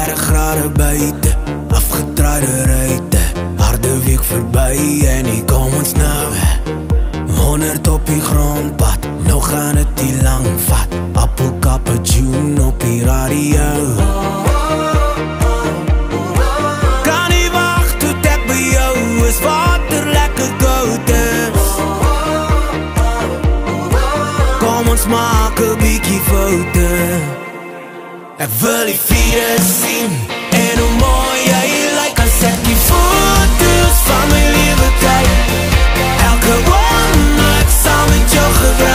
30 grade buiten, afgedraaide ruite, harde week verby en hier kom ons nou 100 op die grondpad, nou gaan het die lang vat, appelkappe tune op die radio. Kan nie wacht tot ek by jou is, water lekker koud is. Kom ons maak 'n bietjie foute. Ek wil die vierde sien, en hoe mooi jy lyk as ek die foto's van my lewe kyk. Elke oomblik saam met jou gebruik.